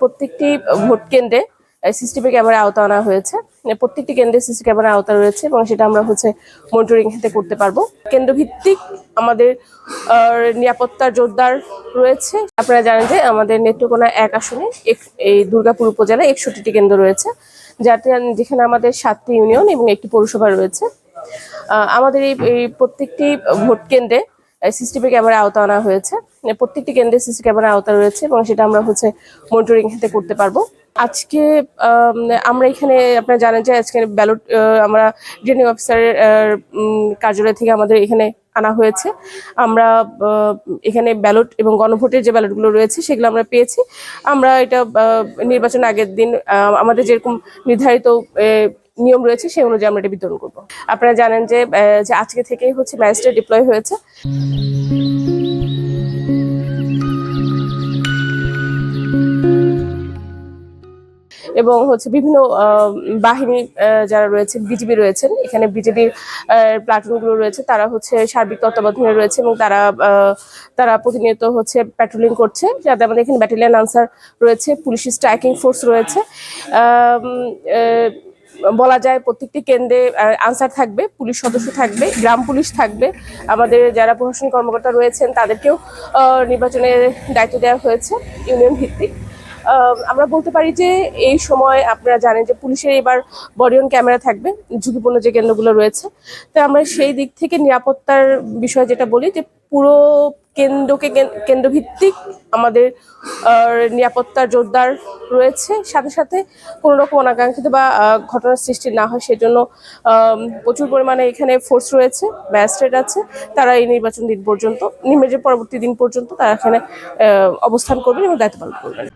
প্রত্যেকটি ভোট কেন্দ্রে CCTV camera আওতা আনা হয়েছে। প্রত্যেকটি কেন্দ্রে সিসি ক্যামেরা আওতা রয়েছে এবং সেটা আমরা মনিটরিং হাতে করতে পারবো। কেন্দ্রভিত্তিক আমাদের নিরাপত্তার জোরদার রয়েছে। আপনারা জানেন যে আমাদের নেত্রকোনা ১ আসনে এই দুর্গাপুর উপজেলায় ৬১টি কেন্দ্র রয়েছে, যেখানে আমাদের ৭টি ইউনিয়ন এবং একটি পৌরসভা রয়েছে। আমাদের এই প্রত্যেকটি ভোট কেন্দ্রে সিসিটিভি ক্যামেরা আওতা আনা হয়েছে। প্রত্যেকটি কেন্দ্রে সিসি ক্যামেরা আওতা রয়েছে এবং সেটা আমরা মনিটরিং হাতে করতে পারবো। আজকে আমরা এখানে আপনারা জানেন যে আজকে ব্যালট আমরা রিটার্নিং অফিসারের কার্যালয় থেকে আমাদের এখানে আনা হয়েছে। আমরা এখানে ব্যালট এবং গণভোটের যে ব্যালটগুলো রয়েছে সেগুলো আমরা পেয়েছি। আমরা এটা নির্বাচন আগের দিন আমাদের যেরকম নির্ধারিত নিয়ম রয়েছে সেই অনুযায়ী আমরা এটা বিতরণ করবো। আপনারা জানেন যে আজকে থেকেই ম্যাজিস্ট্রেট ডিপ্লয় হয়েছে এবং বিভিন্ন বাহিনী যারা রয়েছে, বিজিবি রয়েছেন, এখানে বিজেপির প্লাটুনগুলো রয়েছে, তারা সার্বিক তত্ত্বাবধানে রয়েছে এবং তারা প্রতিনিয়ত প্যাট্রোলিং করছে। যাতে আমাদের এখানে ব্যাটালিয়ন আনসার রয়েছে, পুলিশ স্ট্রাইকিং ফোর্স রয়েছে। বলা যায় প্রত্যেকটি কেন্দ্রে আনসার থাকবে, পুলিশ সদস্য থাকবে, গ্রাম পুলিশ থাকবে। আমাদের যারা প্রশাসনিক কর্মকর্তা রয়েছেন তাদেরকেও নির্বাচনের দায়িত্ব দেওয়া হয়েছে ইউনিয়ন ভিত্তিক। আমরা বলতে পারি যে এই সময় আপনারা জানেন যে পুলিশের এবার বডি অন ক্যামেরা থাকবে ঝুঁকিপূর্ণ যে কেন্দ্রগুলো রয়েছে। তো আমরা সেই দিক থেকে নিরাপত্তার বিষয়ে যেটা বলি যে পুরো কেন্দ্রভিত্তিক আমাদের নিরাপত্তার জোরদার রয়েছে। সাথে সাথে কোনো রকম অনাকাঙ্ক্ষিত বা ঘটনার সৃষ্টি না হয় সেজন্য প্রচুর পরিমাণে এখানে ফোর্স রয়েছে, ম্যাজিস্ট্রেট আছে। তারা এই নির্বাচনের পরবর্তী দিন পর্যন্ত তারা এখানে অবস্থান করবেন এবং দায়িত্ব পালন করবেন।